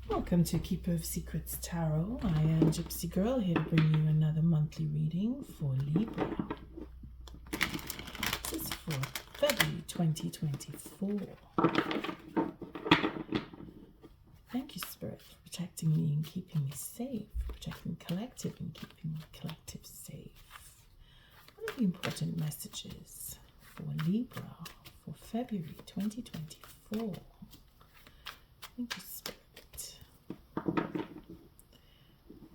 Welcome to Keeper of Secrets Tarot. I am Gypsy Girl, here to bring you another monthly reading for Libra. This is for February 2024. Thank you, Spirit, for protecting me and keeping me safe, protecting collective and keeping the collective safe. What are the important messages for Libra for February 2024? Thank you, Spirit. What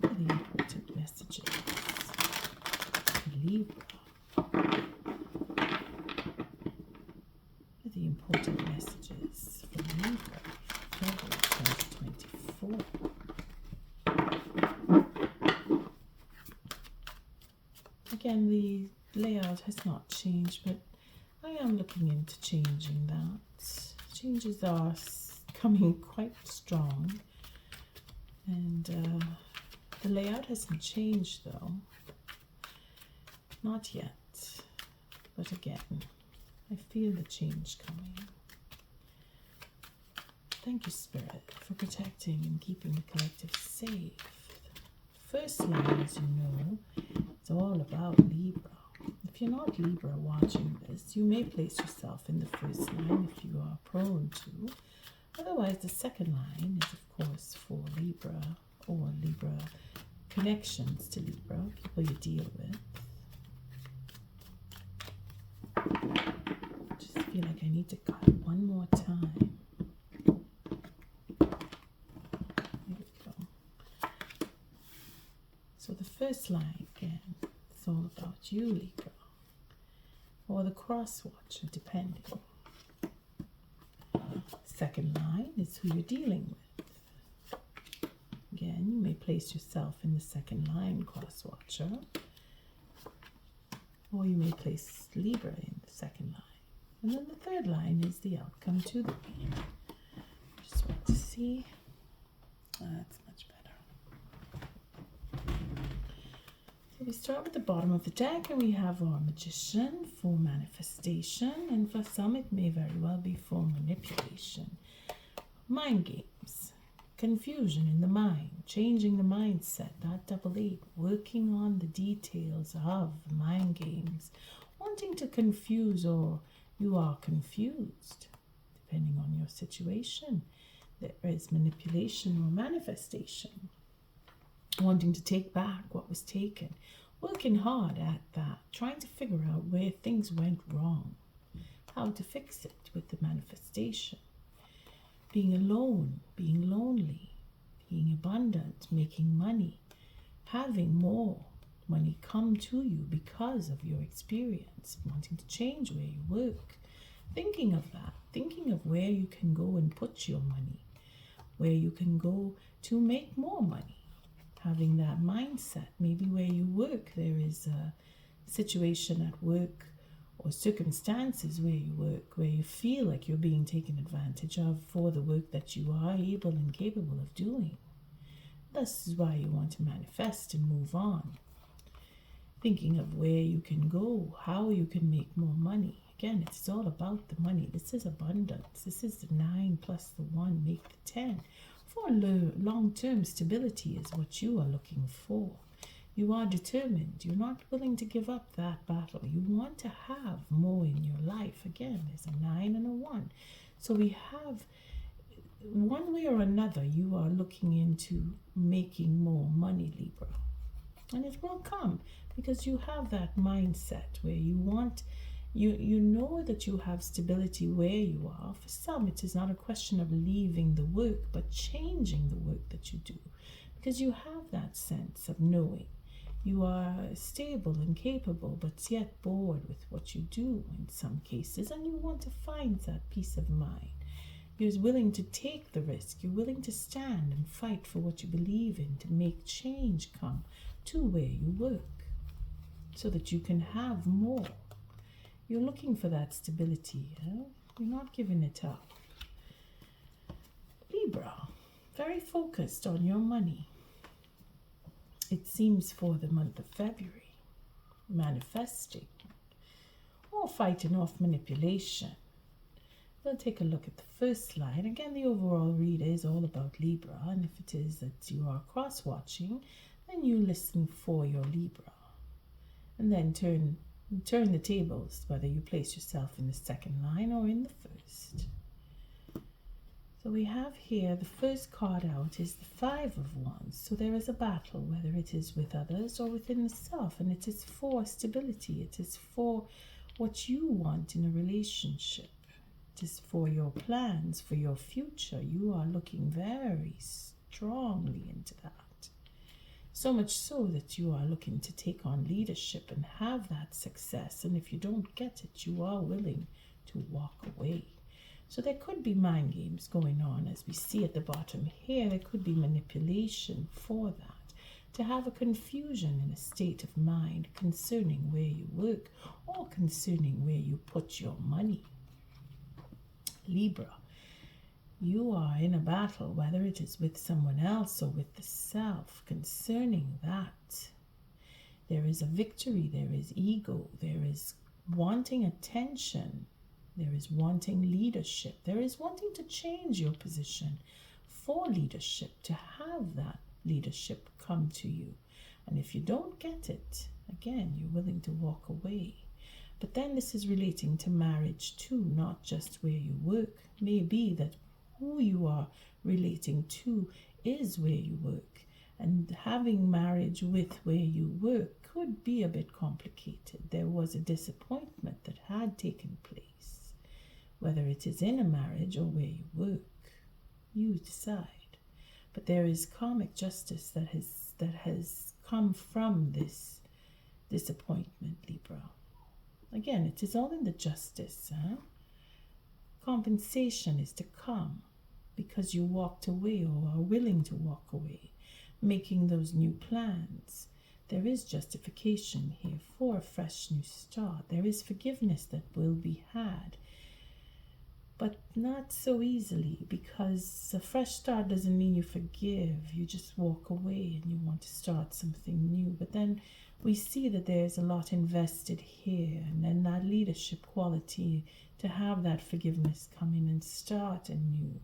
are the important messages for Libra? What are the important messages for Libra for February 2024? Again, the layout has not changed, but I am looking into changing that. Changes are coming quite strong. And the layout hasn't changed though. Not yet. But again, I feel the change coming. Thank you, Spirit, for protecting and keeping the collective safe. First line, as you know, is all about Libra. If you're not Libra watching this, you may place yourself in the first line if you are prone to. Otherwise, the second line is, of course, for Libra or Libra connections to Libra, people you deal with. Just feel like I need to cut one more time. There we go. So the first line, again, it's all about you, Libra, or the cross watcher, depending. Second line is who you're dealing with. Again, you may place yourself in the second line, cross watcher, or you may place Libra in the second line. And then the third line is the outcome to the reading. Just want to see. That's much better. So we start with the bottom of the deck, and we have our Magician for manifestation, and for some it may very well be for manipulation. Mind games, confusion in the mind, changing the mindset, that double eight, working on the details of the mind games, wanting to confuse, or you are confused, depending on your situation. There is manipulation or manifestation, wanting to take back what was taken, working hard at that, trying to figure out where things went wrong, how to fix it with the manifestation. Being alone, being lonely, being abundant, making money, having more money come to you because of your experience, wanting to change where you work, thinking of that, thinking of where you can go and put your money, where you can go to make more money. Having that mindset, maybe where you work, there is a situation at work or circumstances where you work, where you feel like you're being taken advantage of for the work that you are able and capable of doing. This is why you want to manifest and move on. Thinking of where you can go, how you can make more money. Again, it's all about the money. This is abundance. This is the 9 plus the 1 make the 10. For long-term stability is what you are looking for. You are determined. You're not willing to give up that battle. You want to have more in your life. Again, there's a 9 and a 1. So we have, one way or another, you are looking into making more money, Libra. And it will come because you have that mindset where you want, you know that you have stability where you are. For some, it is not a question of leaving the work, but changing the work that you do. Because you have that sense of knowing. You are stable and capable, but yet bored with what you do in some cases, and you want to find that peace of mind. You're willing to take the risk. You're willing to stand and fight for what you believe in to make change come to where you work so that you can have more. You're looking for that stability. You're not giving it up. Libra, very focused on your money. It seems for the month of February, manifesting or fighting off manipulation. We'll take a look at the first slide. Again, the overall read is all about Libra, and if it is that you are cross-watching, then you listen for your Libra. And then turn the tables, whether you place yourself in the second line or in the first. So we have here, the first card out is the Five of Wands. So there is a battle, whether it is with others or within the self, and it is for stability. It is for what you want in a relationship. It is for your plans, for your future. You are looking very strongly into that. So much so that you are looking to take on leadership and have that success. And if you don't get it, you are willing to walk away. So there could be mind games going on, as we see at the bottom here. There could be manipulation for that, to have a confusion in a state of mind concerning where you work or concerning where you put your money. Libra, you are in a battle, whether it is with someone else or with the self, concerning that. There is a victory, there is ego, there is wanting attention, there is wanting leadership, there is wanting to change your position for leadership, to have that leadership come to you. And if you don't get it, again, you're willing to walk away. But then this is relating to marriage too, not just where you work. Maybe that who you are relating to is where you work. And having marriage with where you work could be a bit complicated. There was a disappointment that had taken place, whether it is in a marriage or where you work. You decide. But there is karmic justice that has come from this disappointment, Libra. Again, it is all in the justice. Compensation is to come because you walked away or are willing to walk away, making those new plans. There is justification here for a fresh new start. There is forgiveness that will be had, but not so easily, because a fresh start doesn't mean you forgive. You just walk away and you want to start something new. But then we see that there's a lot invested here, and then that leadership quality to have that forgiveness come in and start anew.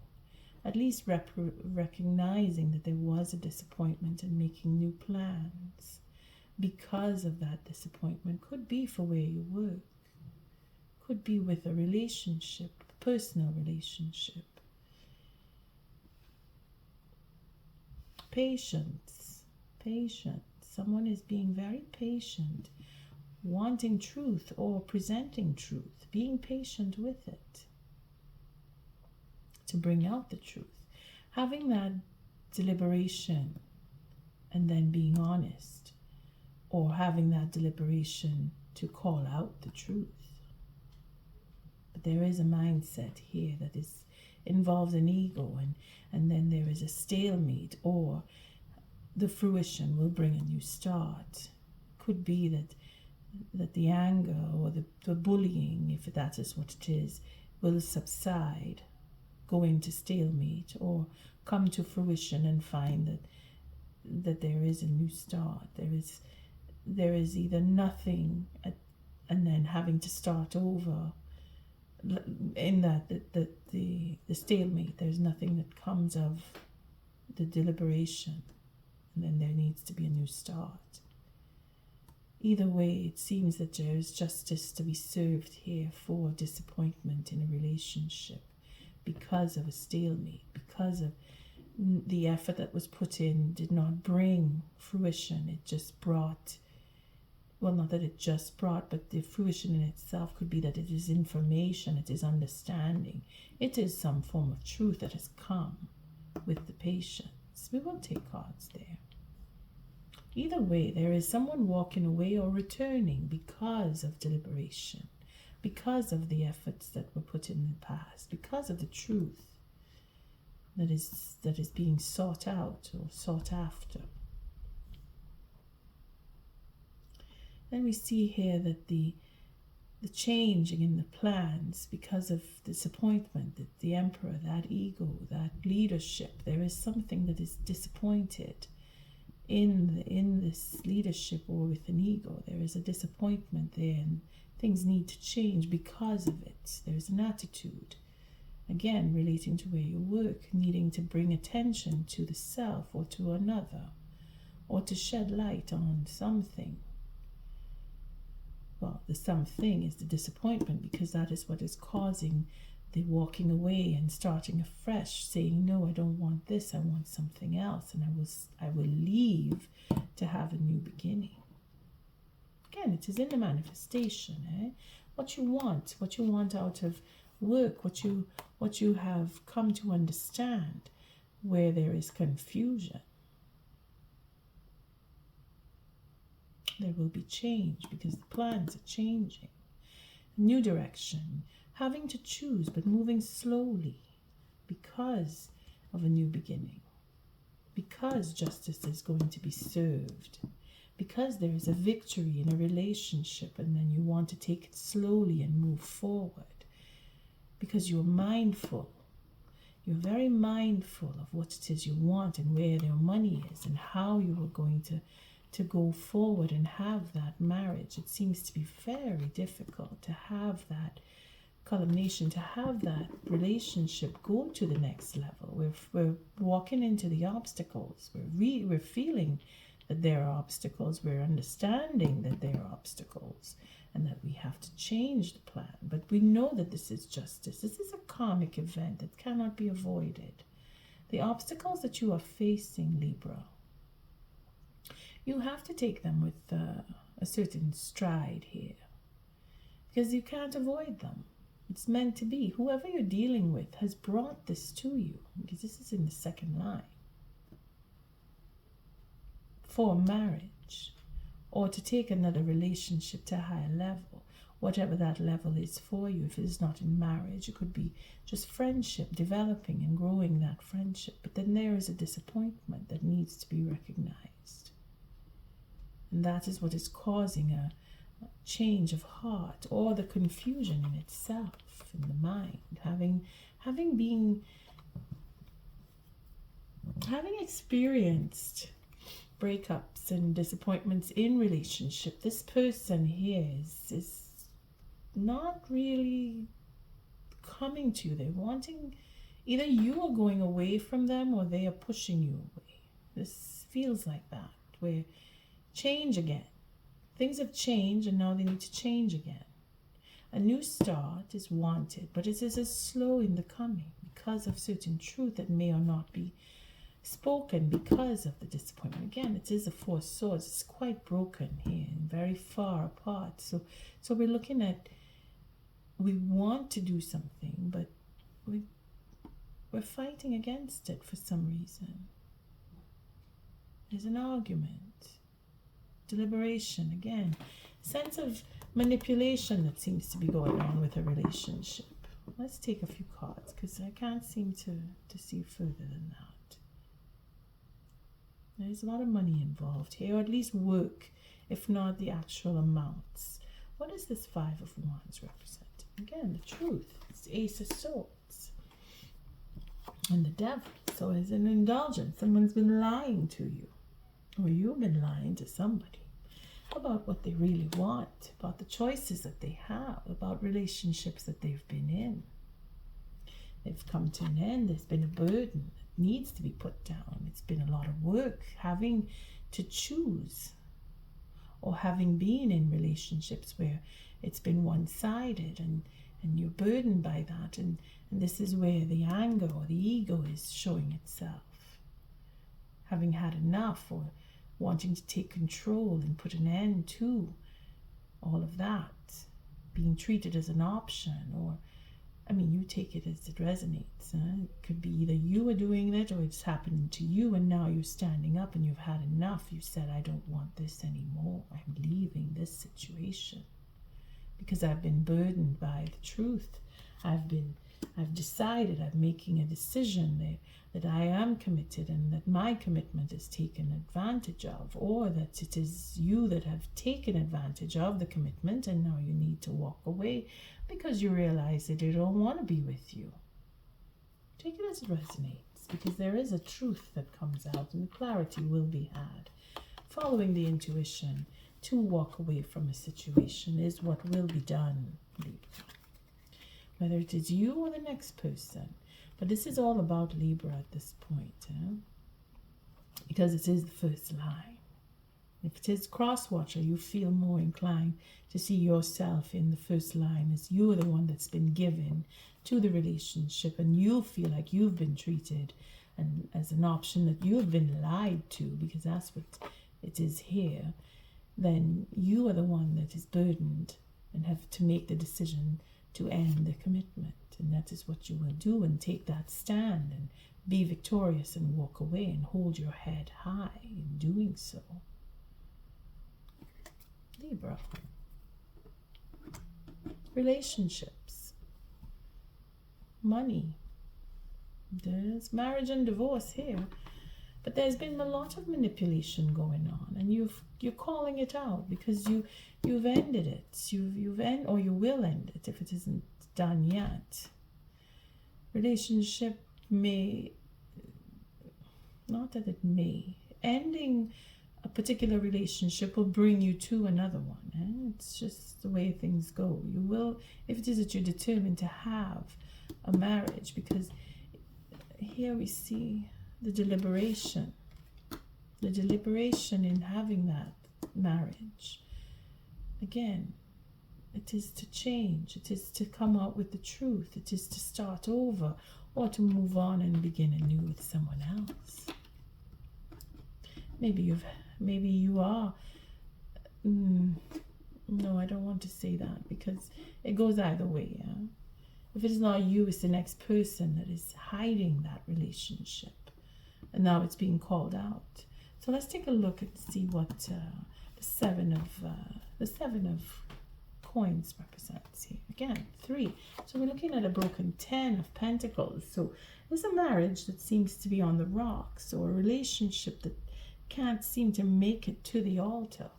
At least recognizing that there was a disappointment and making new plans because of that disappointment. Could be for where you work, could be with a relationship, a personal relationship. Patience. Someone is being very patient, wanting truth or presenting truth, being patient with it to bring out the truth, having that deliberation and then being honest, or having that deliberation to call out the truth. But there is a mindset here that is involves an ego, and then there is a stalemate, or the fruition will bring a new start. Could be that the anger or the bullying, if that is what it is, will subside, go into stalemate, or come to fruition and find that there is a new start. There is either nothing and then having to start over. In the stalemate, there's nothing that comes of the deliberation, and then there needs to be a new start. Either way, it seems that there is justice to be served here for disappointment in a relationship because of a stalemate, because of the effort that was put in did not bring fruition. It just brought, well, not that it just brought, but the fruition in itself could be that it is information, it is understanding, it is some form of truth that has come with the patience. We will take cards there. Either way, there is someone walking away or returning because of deliberation, because of the efforts that were put in the past, because of the truth that is being sought out or sought after. Then we see here that the changing in the plans because of disappointment, that the emperor, that ego, that leadership, there is something that is disappointed in this leadership or with an ego. There is a disappointment there, and things need to change because of it. There's an attitude Again, relating to where you work, needing to bring attention to the self or to another, or to shed light on something. Well, the something is the disappointment, because that is what is causing the walking away and starting afresh, saying, no, I don't want this, I want something else, and I will leave to have a new beginning. Again, it is in the manifestation, what you want out of work, what you have come to understand, where there is confusion. There will be change, because the plans are changing. New direction, having to choose, but moving slowly because of a new beginning, because justice is going to be served, because there is a victory in a relationship, and then you want to take it slowly and move forward, because you're mindful. You're very mindful of what it is you want and where their money is and how you are going to go forward and have that marriage. It seems to be very difficult to have that culmination, to have that relationship go to the next level. We're walking into the obstacles. We're feeling that there are obstacles. We're understanding that there are obstacles and that we have to change the plan. But we know that this is justice. This is a karmic event that cannot be avoided. The obstacles that you are facing, Libra, you have to take them with a certain stride here, because you can't avoid them. It's meant to be. Whoever you're dealing with has brought this to you, because this is in the second line. For marriage, or to take another relationship to a higher level, whatever that level is for you. If it is not in marriage, it could be just friendship, developing and growing that friendship. But then there is a disappointment that needs to be recognized. And that is what is causing a change of heart, or the confusion in itself, in the mind. Having experienced breakups and disappointments in relationship, this person here is not really coming to you. They're wanting, either you are going away from them or they are pushing you away. This feels like that, where change again. Things have changed and now they need to change again. A new start is wanted, but it is slow in the coming because of certain truth that may or not be spoken because of the disappointment. Again, it is a Four of Swords. It's quite broken here and very far apart. So we're looking at, we want to do something, but we're fighting against it for some reason. There's an argument. Deliberation, again, sense of manipulation that seems to be going on with a relationship. Let's take a few cards, because I can't seem to see further than that. There's a lot of money involved here, or at least work, if not the actual amounts. What is this Five of Wands representing? Again, the truth. It's Ace of Swords. And the Devil. So it's an indulgence. Someone's been lying to you. Or you've been lying to somebody about what they really want, about the choices that they have, about relationships that they've been in. They've come to an end. There's been a burden that needs to be put down. It's been a lot of work having to choose, or having been in relationships where it's been one-sided and you're burdened by that. And this is where the anger or the ego is showing itself. Having had enough, or wanting to take control and put an end to all of that, being treated as an option, or, I mean, you take it as it resonates. It could be either you are doing it or it's happening to you, and now you're standing up and you've had enough. You said, I don't want this anymore. I'm leaving this situation because I've been burdened by the truth. I've decided, I'm making a decision that I am committed, and that my commitment is taken advantage of, or that it is you that have taken advantage of the commitment and now you need to walk away because you realize that they don't want to be with you. Take it as it resonates, because there is a truth that comes out and clarity will be had. Following the intuition to walk away from a situation is what will be done, Libra. whether it is you or the next person. But this is all about Libra at this point, because it is the first line. If it is cross-watcher, you feel more inclined to see yourself in the first line as you're the one that's been given to the relationship, and you feel like you've been treated and as an option, that you've been lied to, because that's what it is here. Then you are the one that is burdened and have to make the decision to end the commitment. And that is what you will do, and take that stand and be victorious and walk away and hold your head high in doing so. Libra. Relationships. Money. There's marriage and divorce here. But there's been a lot of manipulation going on, and you're calling it out because you've ended it. Or you will end it if it isn't done yet. Relationship may, not that it may, ending a particular relationship will bring you to another one. It's just the way things go. You will, if it is that you're determined to have a marriage, because here we see the deliberation in having that marriage. Again, it is to change, it is to come out with the truth, it is to start over, or to move on and begin anew with someone else. Maybe you are, no, I don't want to say that, because it goes either way. If it is not you, it's the next person that is hiding that relationship, and now it's being called out. So let's take a look and see what the seven of coins represents here. Again, 3. So we're looking at a broken 10 of pentacles. So there's a marriage that seems to be on the rocks, or a relationship that can't seem to make it to the altar,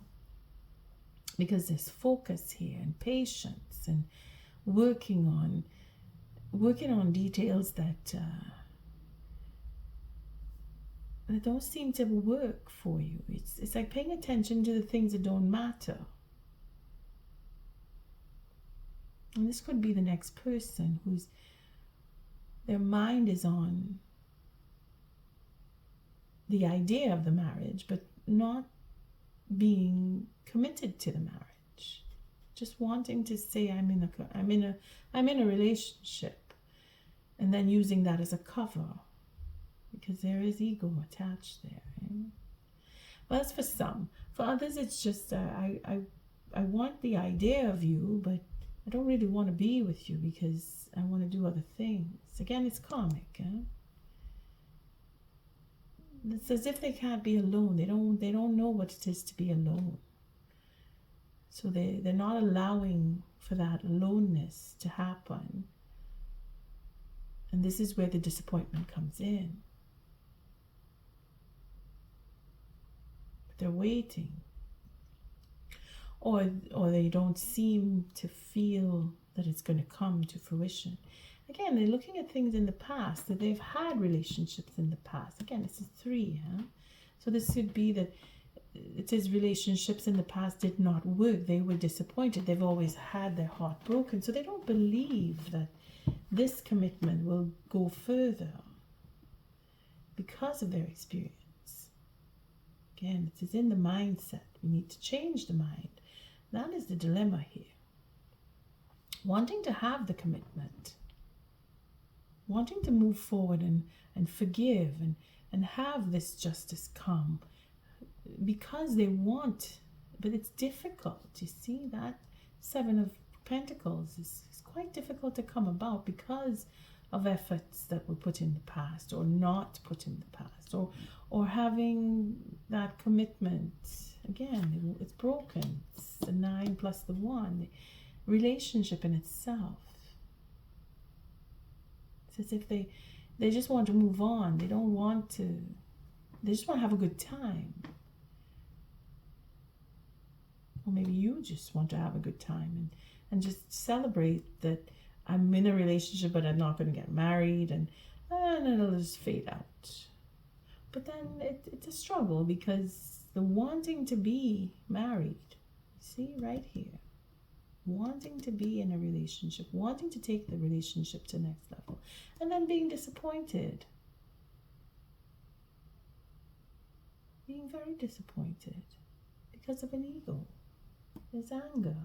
because there's focus here and patience and working on details that don't seem to work for you. It's like paying attention to the things that don't matter. And this could be the next person whose their mind is on the idea of the marriage, but not being committed to the marriage. Just wanting to say I'm in a relationship, and then using that as a cover, because there is ego attached there. Right? Well, that's for some. For others, it's just I want the idea of you, but I don't really want to be with you because I want to do other things. Again, it's karmic. It's as if they can't be alone. They don't know what it is to be alone. So they're not allowing for that aloneness to happen. And this is where the disappointment comes in. But they're waiting. Or they don't seem to feel that it's going to come to fruition. Again, they're looking at things in the past, that they've had relationships in the past. Again, this is 3. So this could be that it is relationships in the past did not work. They were disappointed. They've always had their heart broken. So they don't believe that this commitment will go further because of their experience. Again, it is in the mindset. We need to change the mind. That is the dilemma here. Wanting to have the commitment, wanting to move forward and forgive and have this justice come, because they want, but it's difficult. You see, that 7 of Pentacles is quite difficult to come about because of efforts that were put in the past or not put in the past, or having that commitment. Again, it's broken. It's the 9 plus the 1. The relationship in itself. It's as if they just want to move on. They don't want to. They just want to have a good time. Or maybe you just want to have a good time and just celebrate that I'm in a relationship, but I'm not going to get married, and it'll just fade out. But then it's a struggle, because the wanting to be married, see right here, wanting to be in a relationship, wanting to take the relationship to the next level, and then being disappointed. Being very disappointed because of an ego. There's anger.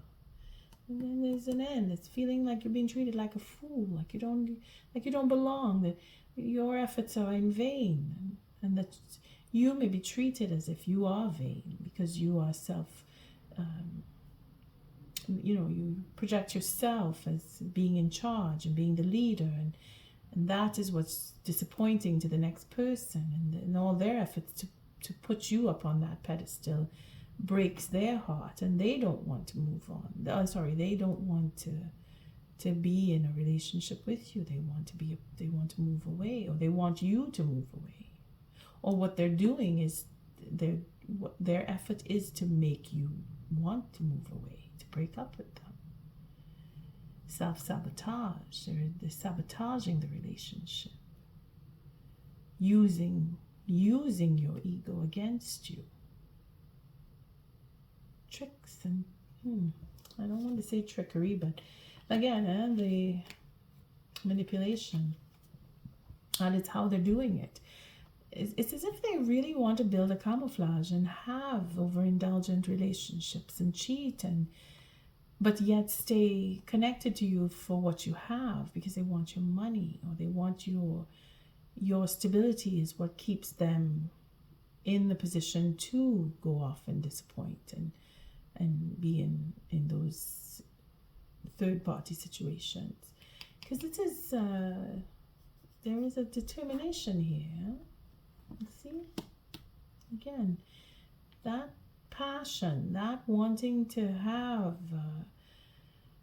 And then there's an end. It's feeling like you're being treated like a fool, like you don't belong, that your efforts are in vain, and that you may be treated as if you are vain because you are you project yourself as being in charge and being the leader, and that is what's disappointing to the next person, and all their efforts to put you up on that pedestal breaks their heart, and they don't want to move on. They don't want to be in a relationship with you. They want to move away, or they want you to move away. Or what they're doing is their effort is to make you want to move away, to break up with them. Self-sabotage. They're sabotaging the relationship, using your ego against you. Tricks and I don't want to say trickery, but again, the manipulation, and it's how they're doing it. It's as if they really want to build a camouflage and have overindulgent relationships and cheat, but yet stay connected to you for what you have, because they want your money, or they want your stability is what keeps them in the position to go off and disappoint and be in those third-party situations. Because there is a determination here. See? Again, that passion, that wanting to have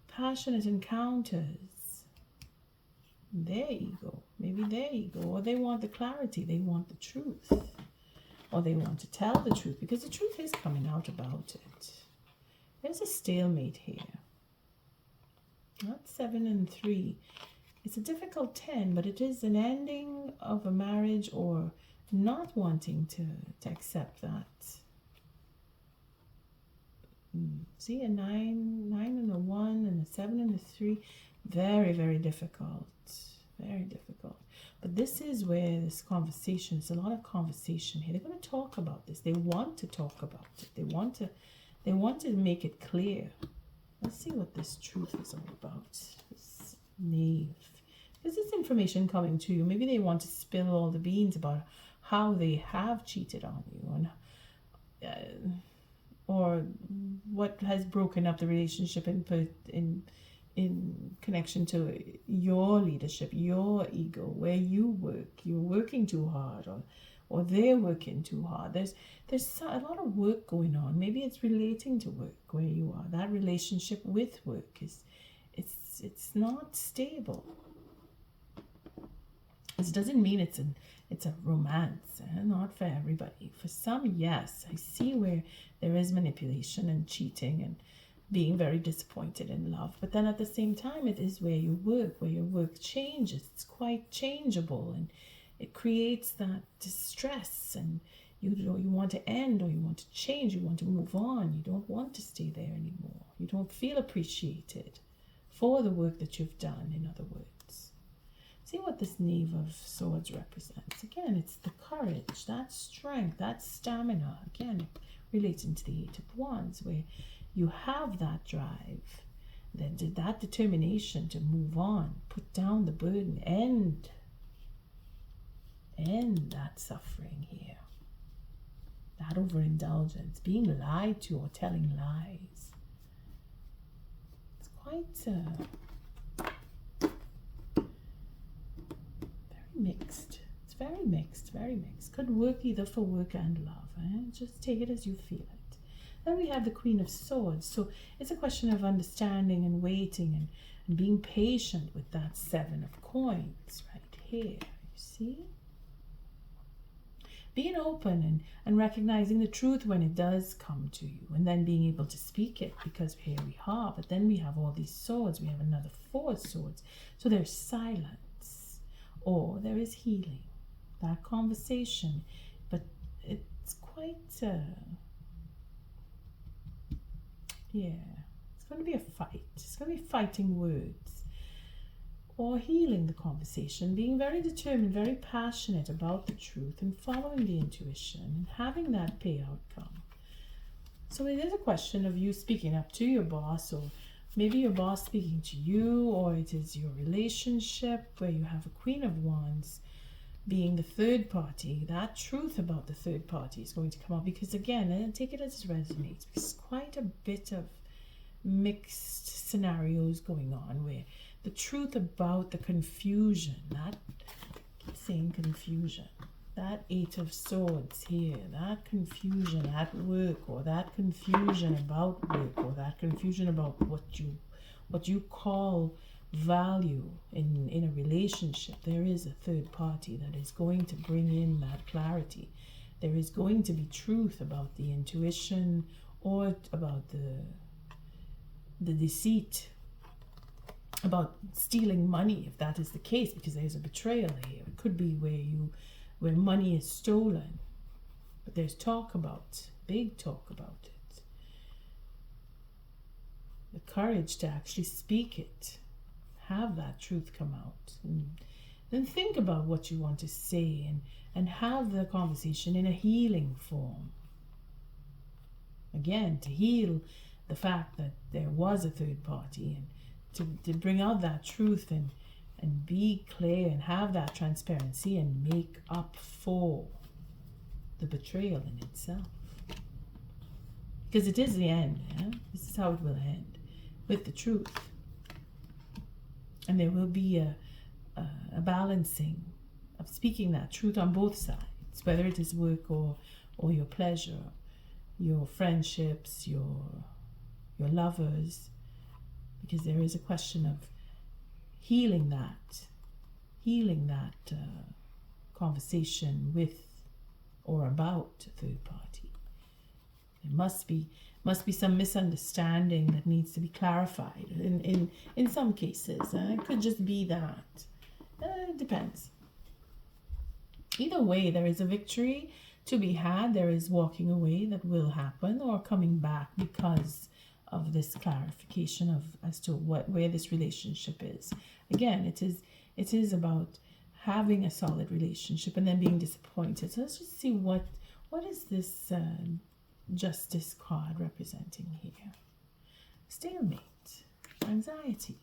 passionate encounters, maybe their ego, or they want the clarity, they want the truth, or they want to tell the truth, because the truth is coming out about it. There's a stalemate here. Not 7 and 3. It's a difficult 10, but it is an ending of a marriage, or not wanting to accept that. See, a 9 and a 1 and a 7 and a 3. Very, very difficult. Very difficult. But this is where this conversation, there's a lot of conversation here. They're going to talk about this. They want to talk about it. They want to make it clear. Let's see what this truth is all about. This knave. Is this information coming to you? Maybe they want to spill all the beans about how they have cheated on you, and or what has broken up the relationship in connection to your leadership, your ego, where you work. You're working too hard, or they're working too hard. There's a lot of work going on. Maybe it's relating to work where you are. That relationship with work it's not stable. This doesn't mean it's a romance, not for everybody. For some, yes, I see where there is manipulation and cheating and being very disappointed in love. But then at the same time, it is where you work, where your work changes. It's quite changeable, and it creates that distress, and you want to end, or you want to change, you want to move on. You don't want to stay there anymore. You don't feel appreciated for the work that you've done, in other words. See what this Knave of Swords represents. Again, it's the courage, that strength, that stamina. Again, relating to the Eight of Wands, where you have that drive, that determination to move on, put down the burden, end that suffering here. That overindulgence, being lied to or telling lies. It's quite mixed. It's very mixed, very mixed. Could work either for work and love. Just take it as you feel it. Then we have the Queen of Swords. So it's a question of understanding and waiting and being patient with that 7 of Coins right here. You see? Being open and recognizing the truth when it does come to you, and then being able to speak it, because here we are. But then we have all these swords. We have another 4 swords. So there's silence. Or there is healing, that conversation, but it's quite, it's going to be a fight. It's going to be fighting words or healing the conversation, being very determined, very passionate about the truth and following the intuition and having that pay outcome. So it is a question of you speaking up to your boss, or maybe your boss speaking to you, or it is your relationship where you have a Queen of Wands being the third party. That truth about the third party is going to come out, because again, take it as it resonates, because quite a bit of mixed scenarios going on where the truth about the confusion, that I keep saying confusion, that Eight of Swords here, that confusion at work, or that confusion about work, or that confusion about what you call value in a relationship. There is a third party that is going to bring in that clarity. There is going to be truth about the intuition, or about the deceit, about stealing money, if that is the case, because there's a betrayal here. It could be where money is stolen, but there's talk about, big talk about it. The courage to actually speak it, have that truth come out, and then think about what you want to say, and have the conversation in a healing form. Again, to heal the fact that there was a third party, and to bring out that truth, and be clear and have that transparency, and make up for the betrayal in itself. Because it is the end. Yeah? This is how it will end, with the truth. And there will be a balancing of speaking that truth on both sides, whether it is work or your pleasure, your friendships, your lovers, because there is a question of healing that conversation with or about a third party. There must be some misunderstanding that needs to be clarified in some cases. It could just be that. It depends. Either way, there is a victory to be had. There is walking away that will happen, or coming back because of this clarification of as to where this relationship is. Again, it is about having a solid relationship and then being disappointed. So let's just see what is this Justice card representing here. Stalemate, anxiety,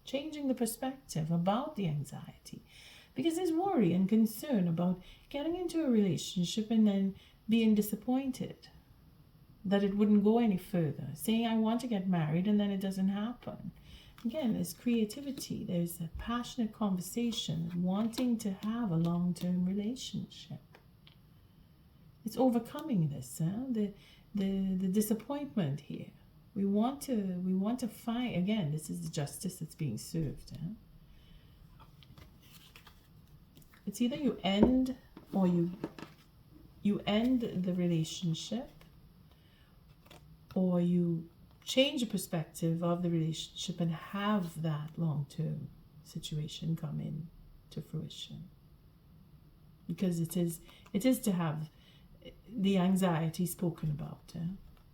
changing the perspective about the anxiety, because there's worry and concern about getting into a relationship and then being disappointed that it wouldn't go any further, saying I want to get married and then it doesn't happen. Again, there's creativity, there's a passionate conversation, wanting to have a long-term relationship. It's overcoming this, the disappointment here. We want to find, again, this is the justice that's being served. It's either you end, or you end the relationship, or you change the perspective of the relationship and have that long-term situation come in to fruition. Because it is to have the anxiety spoken about.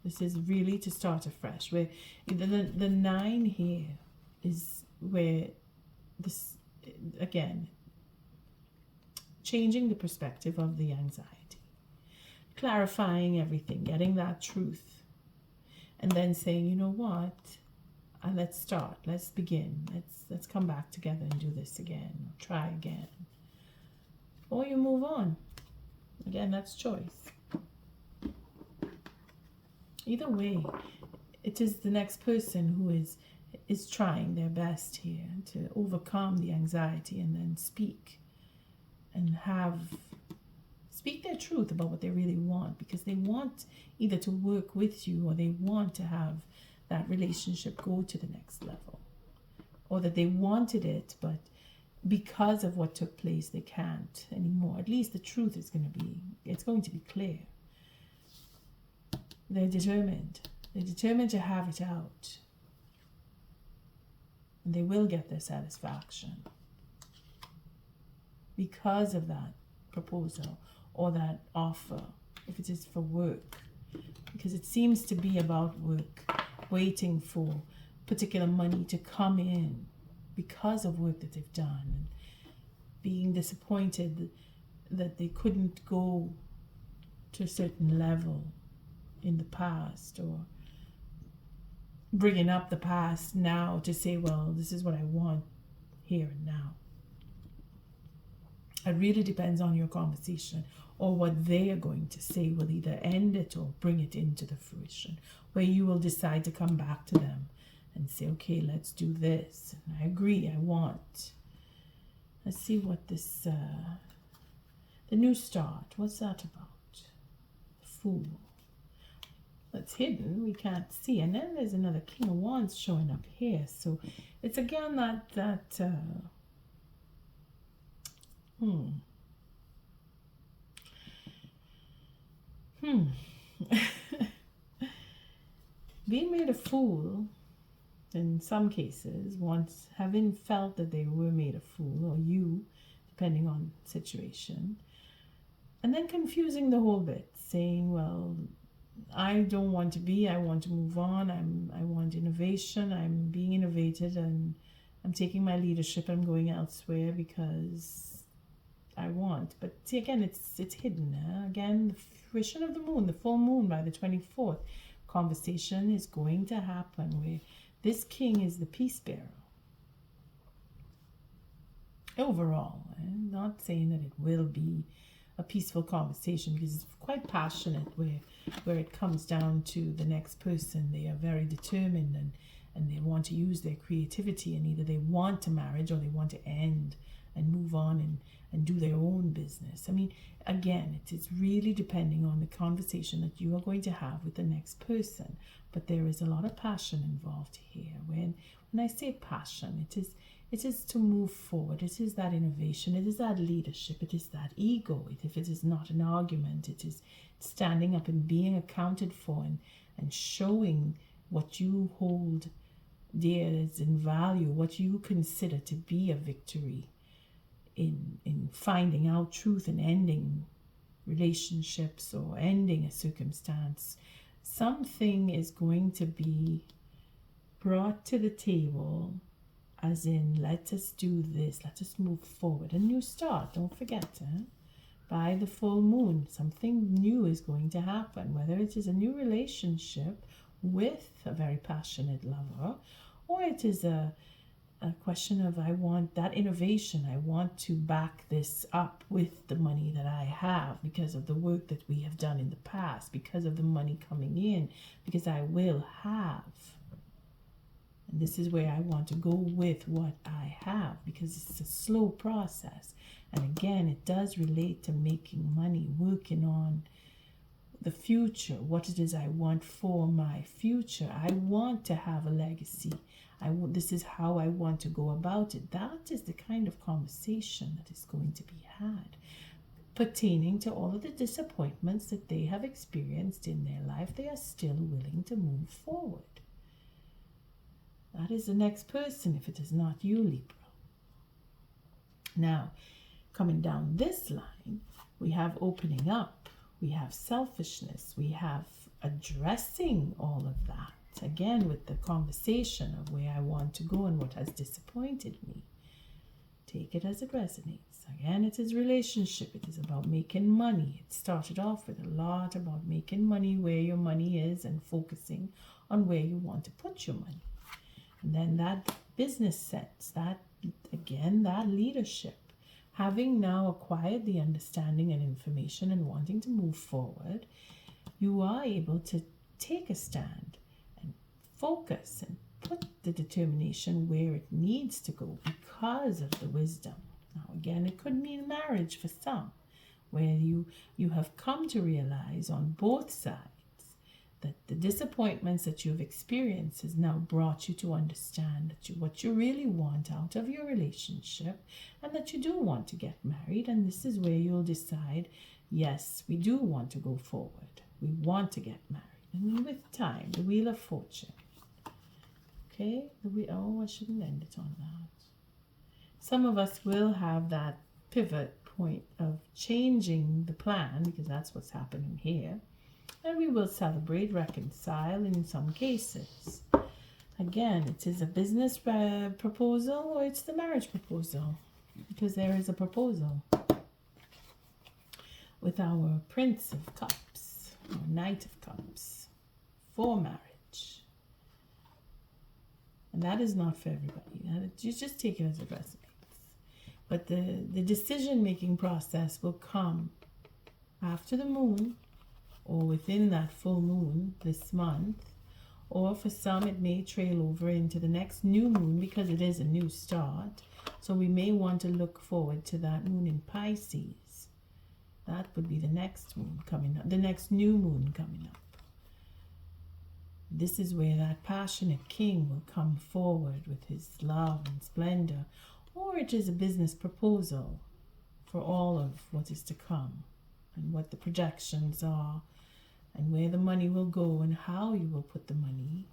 This is really to start afresh. Where the 9 here is where this, again, changing the perspective of the anxiety, clarifying everything, getting that truth, and then saying, you know what, let's start, let's begin, let's come back together and do this again, or try again, or you move on. Again, that's choice. Either way, it is the next person who is trying their best here to overcome the anxiety and then speak their truth about what they really want, because they want either to work with you, or they want to have that relationship go to the next level, or that they wanted it, but because of what took place they can't anymore. At least the truth is going to be clear. They're determined to have it out, and they will get their satisfaction because of that proposal or that offer, if it is for work, because it seems to be about work waiting for particular money to come in because of work that they've done, and being disappointed that they couldn't go to a certain level in the past, or bringing up the past now to say, well, this is what I want here and now. It really depends on your conversation, or what they are going to say will either end it or bring it into the fruition, where you will decide to come back to them and say, okay, let's do this. And I agree, I want. Let's see what this, the new start, what's that about? Fool. That's hidden, we can't see. And then there's another King of Wands showing up here. So it's again that being made a fool in some cases, once having felt that they were made a fool, or you, depending on situation, and then confusing the whole bit, saying, well, I don't want to be, I want to move on, I want innovation, I'm being innovated, and I'm taking my leadership, I'm going elsewhere because I want. But see, again, it's hidden. Again, the fruition of the moon, the full moon by the 24th, conversation is going to happen where this king is the peace bearer. Overall, not saying that it will be a peaceful conversation, because it's quite passionate where it comes down to the next person. They are very determined, and they want to use their creativity, and either they want a marriage or they want to end and move on and do their own business. I mean, again, it is really depending on the conversation that you are going to have with the next person. But there is a lot of passion involved here. When I say passion, it is to move forward. It is that innovation. It is that leadership. It is that ego. If it is not an argument, it is standing up and being accounted for, and showing what you hold dear as in value, what you consider to be a victory in finding out truth and ending relationships or ending a circumstance. Something is going to be brought to the table, as in, let us do this, let us move forward. A new start, don't forget, by the full moon, something new is going to happen, whether it is a new relationship with a very passionate lover, or it is a question of, I want that innovation, I want to back this up with the money that I have, because of the work that we have done in the past, because of the money coming in, because I will have. And this is where I want to go with what I have, because it's a slow process. And again, it does relate to making money, working on the future, what it is I want for my future. I want to have a legacy. This is how I want to go about it. That is the kind of conversation that is going to be had, pertaining to all of the disappointments that they have experienced in their life. They are still willing to move forward. That is the next person, if it is not you, Libra. Now, coming down this line, we have opening up, we have selfishness, we have addressing all of that. Again, with the conversation of where I want to go and what has disappointed me. Take it as it resonates. Again, it is relationship. It is about making money. It started off with a lot about making money, where your money is, and focusing on where you want to put your money. And then that business sense, that, again, that leadership. Having now acquired the understanding and information and wanting to move forward, you are able to take a stand and focus and put the determination where it needs to go because of the wisdom. Now, again, it could mean marriage for some, where you have come to realize on both sides that the disappointments that you've experienced has now brought you to understand that what you really want out of your relationship, and that you do want to get married. And this is where you'll decide, yes, we do want to go forward. We want to get married. And with time, the Wheel of Fortune. Okay, I shouldn't end it on that. Some of us will have that pivot point of changing the plan, because that's what's happening here. And we will celebrate, reconcile in some cases. Again, it is a business proposal or it's the marriage proposal, because there is a proposal with our Prince of Cups or Knight of Cups for marriage. And that is not for everybody. You just take it as it resonates. But the decision-making process will come after the moon or within that full moon this month, or for some it may trail over into the next new moon because it is a new start. So we may want to look forward to that moon in Pisces. That would be the next moon coming up, the next new moon coming up. This is where that passionate king will come forward with his love and splendor, or it is a business proposal for all of what is to come and what the projections are and where the money will go and how you will put the money.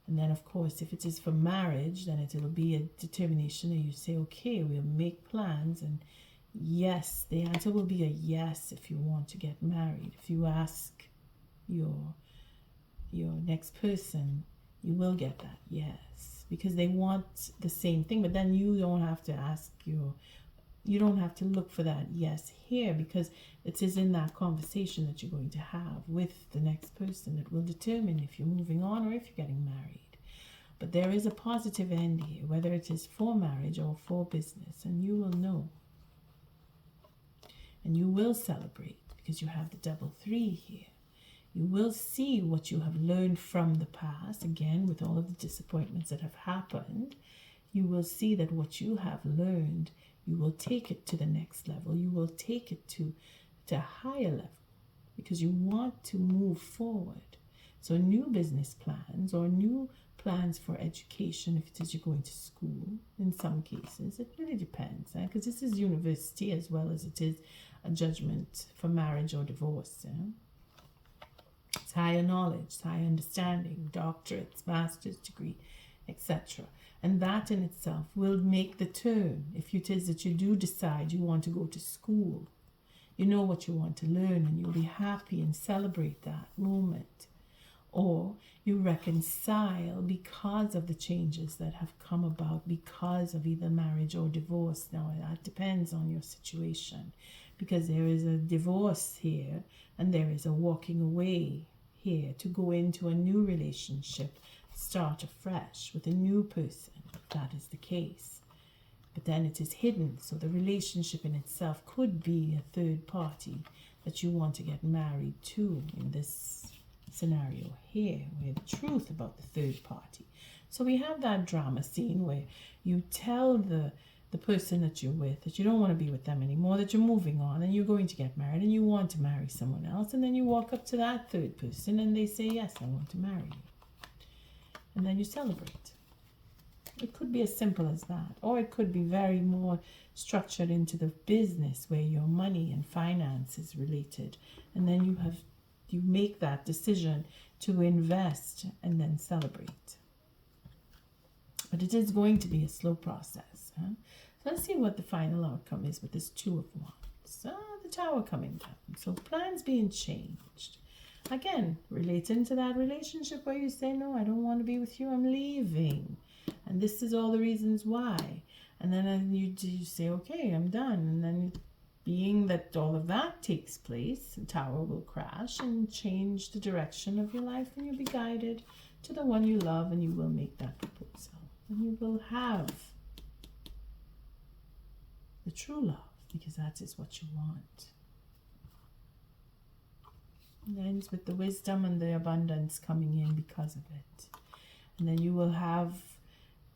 And then, of course, if it is for marriage, then it'll be a determination that you say, okay, we'll make plans. And yes, the answer will be a yes if you want to get married. If you ask your next person, you will get that yes, because they want the same thing. But then you don't have to ask you don't have to look for that yes here, because it is in that conversation that you're going to have with the next person that will determine if you're moving on or if you're getting married. But there is a positive end here, whether it is for marriage or for business, and you will know. And you will celebrate because you have the double 3 here. You will see what you have learned from the past, again, with all of the disappointments that have happened. You will see that what you have learned, you will take it to the next level. You will take it to a higher level because you want to move forward. So new business plans or new plans for education, if it is you're going to school, in some cases, it really depends, because this is university as well as it is a judgment for marriage or divorce. It's higher knowledge, it's higher understanding, doctorates, master's degree, etc. And that in itself will make the turn. If it is that you do decide you want to go to school, you know what you want to learn and you'll be happy and celebrate that moment. Or you reconcile because of the changes that have come about because of either marriage or divorce. Now that depends on your situation, because there is a divorce here and there is a walking away here to go into a new relationship, start afresh with a new person, if that is the case. But then it is hidden, so the relationship in itself could be a third party that you want to get married to in this scenario here, where the truth about the third party. So we have that drama scene where you tell the person that you're with that you don't want to be with them anymore, that you're moving on and you're going to get married and you want to marry someone else, and then you walk up to that third person and they say, yes, I want to marry you. And then you celebrate. It could be as simple as that, or it could be very more structured into the business where your money and finance is related, and then you make that decision to invest and then celebrate. But it is going to be a slow process. So let's see what the final outcome is with this 2 of Wands. The Tower coming down. So plans being changed. Again, relating to that relationship where you say, no, I don't want to be with you, I'm leaving. And this is all the reasons why. And then you say, okay, I'm done. And then being that all of that takes place, the Tower will crash and change the direction of your life, and you'll be guided to the one you love, and you will make that proposal. And you will have the true love, because that is what you want. And it ends with the wisdom and the abundance coming in because of it. And then you will have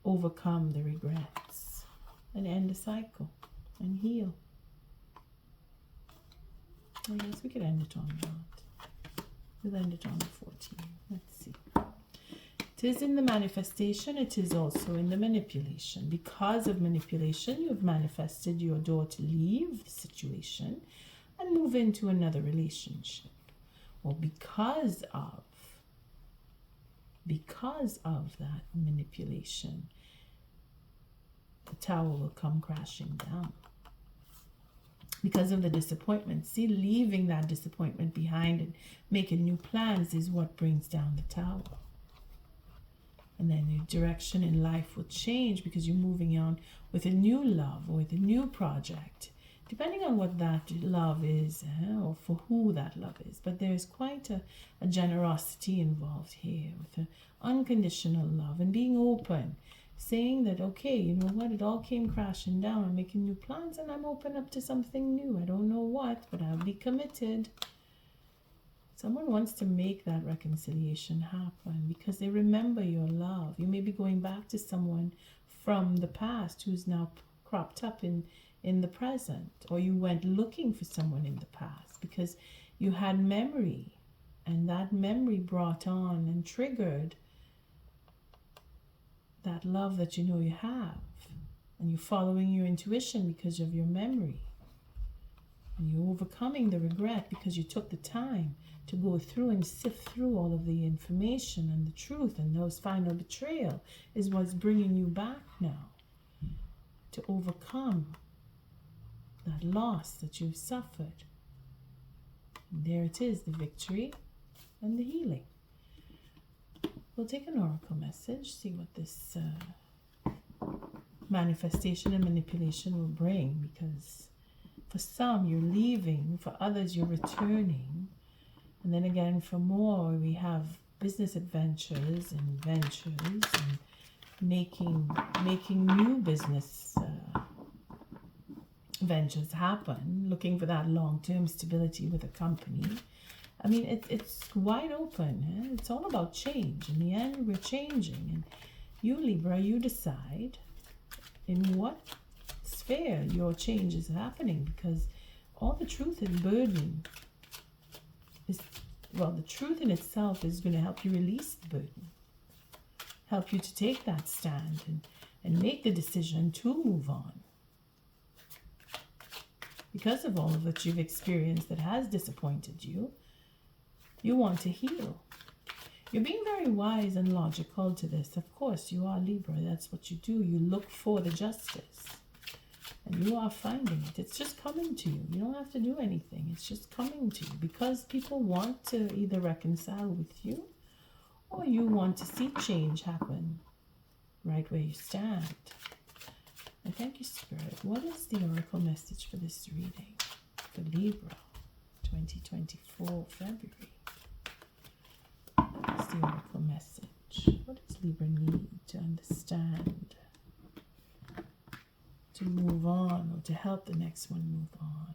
overcome the regrets and end the cycle and heal. I guess we could end it on that. We'll end it on the 14. Let's see. It is in the manifestation. It is also in the manipulation. Because of manipulation, you've manifested your door to leave the situation and move into another relationship. Or because of that manipulation, the Tower will come crashing down. because of the disappointment. See, leaving that disappointment behind and making new plans is what brings down the tower. And then your direction in life will change because you're moving on with a new love or with a new project, depending on what that love is, or for who that love is. But there's quite a generosity involved here with an unconditional love and being open, saying that, okay, you know what, it all came crashing down. I'm making new plans and I'm open up to something new. I don't know what, but I'll be committed. Someone wants to make that reconciliation happen because they remember your love. You may be going back to someone from the past who's now cropped up in the present, or you went looking for someone in the past because you had memory, and that memory brought on and triggered that love that you know you have, and you're following your intuition because of your memory, and you're overcoming the regret because you took the time to go through and sift through all of the information and the truth, and those final betrayal is what's bringing you back now to overcome that loss that you've suffered. And there it is, the victory and the healing. We'll take an oracle message, see what this manifestation and manipulation will bring, because for some you're leaving, for others you're returning, and then again for more we have business adventures and ventures and making new business ventures happen, looking for that long-term stability with a company. I mean, it's wide open. It's all about change. In the end, we're changing. And you, Libra, you decide in what sphere your change is happening, because all the truth and burden is, well, the truth in itself is going to help you release the burden, help you to take that stand and make the decision to move on. Because of all of what you've experienced that has disappointed you, you want to heal. You're being very wise and logical to this. Of course, you are Libra. That's what you do. You look for the justice. And you are finding it. It's just coming to you. You don't have to do anything. It's just coming to you. Because people want to either reconcile with you, or you want to see change happen right where you stand. And thank you, Spirit. What is the oracle message for this reading for Libra 2024 February? What is the oracle message? What does Libra need to understand, to move on, or to help the next one move on?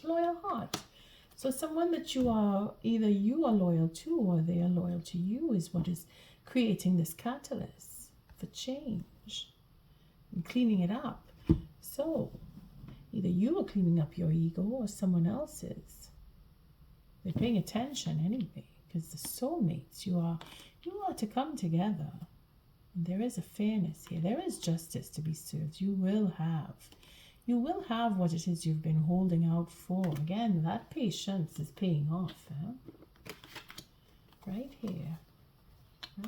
Loyal heart. So someone that you are, either you are loyal to or they are loyal to you, is what is creating this catalyst for change and cleaning it up. So either you are cleaning up your ego or someone else is. They're paying attention anyway, because the soulmates, you are to come together. And there is a fairness here. There is justice to be served. You will have what it is you've been holding out for. Again, that patience is paying off. Right here.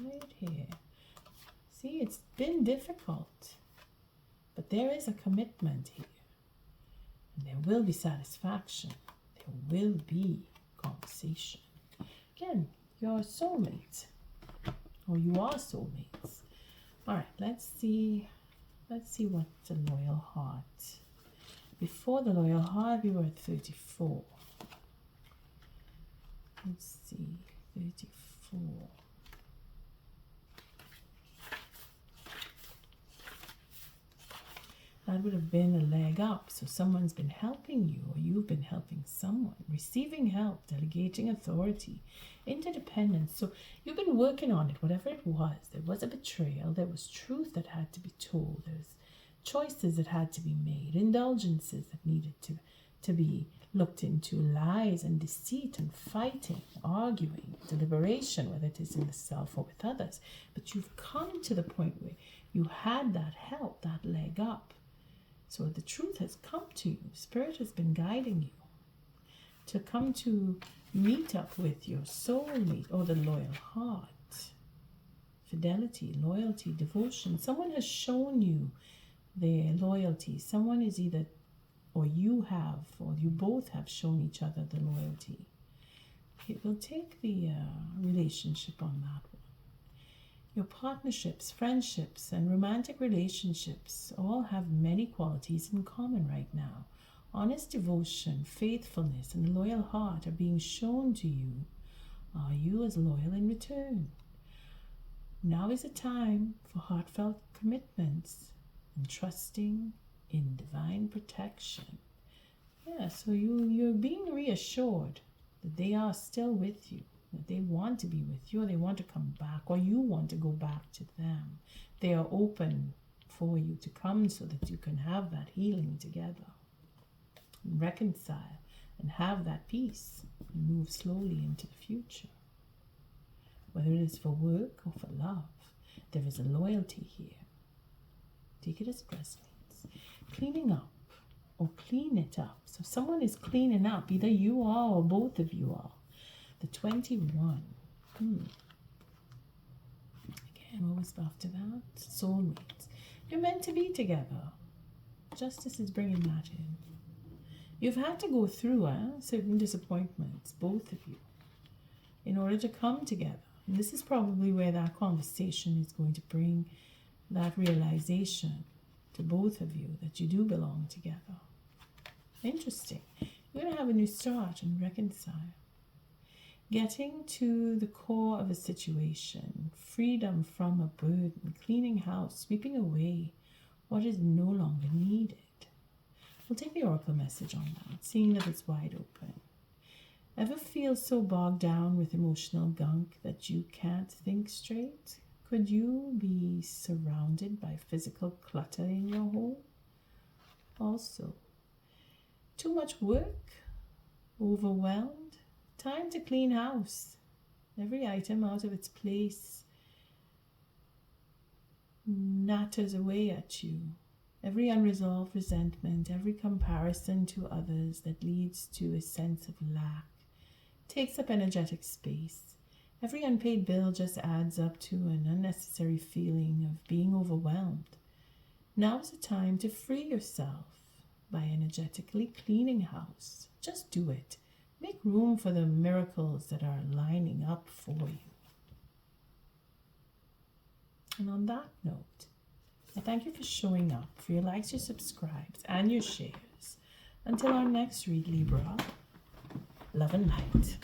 Right here. See, it's been difficult. But there is a commitment here. And there will be satisfaction. There will be conversation. Again, you're a soulmate. Or you are soulmates. Alright, let's see what the loyal heart. Before the loyal heart, we were at 34. Let's see, 34. That would have been a leg up. So someone's been helping you, or you've been helping someone. Receiving help, delegating authority, interdependence. So you've been working on it, whatever it was. There was a betrayal. There was truth that had to be told. There was choices that had to be made. Indulgences that needed to be looked into. Lies and deceit and fighting, arguing, deliberation, whether it is in the self or with others. But you've come to the point where you had that help, that leg up. So the truth has come to you. Spirit has been guiding you to come to meet up with your soulmate, or the loyal heart. Fidelity, loyalty, devotion. Someone has shown you their loyalty. Someone is either or you both have shown each other the loyalty. We'll take the relationship on that one. Your partnerships, friendships, and romantic relationships all have many qualities in common right now. Honest devotion, faithfulness, and a loyal heart are being shown to you. Are you as loyal in return? Now is a time for heartfelt commitments and trusting in divine protection. Yeah, so you're being reassured that they are still with you, that they want to be with you, or they want to come back, or you want to go back to them. They are open for you to come so that you can have that healing together, and reconcile, and have that peace, and move slowly into the future. Whether it is for work or for love, there is a loyalty here. Take it as presence. Cleaning up, or clean it up. So someone is cleaning up, either you are or both of you are. The 21. Again, what was after that? Soulmates. You're meant to be together. Justice is bringing that in. You've had to go through certain disappointments, both of you, in order to come together. And this is probably where that conversation is going to bring that realization to both of you that you do belong together. Interesting. You're going to have a new start and reconcile. Getting to the core of a situation, freedom from a burden, cleaning house, sweeping away what is no longer needed. We'll take the oracle message on that, seeing that it's wide open. Ever feel so bogged down with emotional gunk that you can't think straight? Could you be surrounded by physical clutter in your home? Also, too much work? Overwhelmed? Time to clean house. Every item out of its place natters away at you. Every unresolved resentment, every comparison to others that leads to a sense of lack takes up energetic space. Every unpaid bill just adds up to an unnecessary feeling of being overwhelmed. Now is the time to free yourself by energetically cleaning house. Just do it. Make room for the miracles that are lining up for you. And on that note, I thank you for showing up, for your likes, your subscribes, and your shares. Until our next read, Libra, love and light.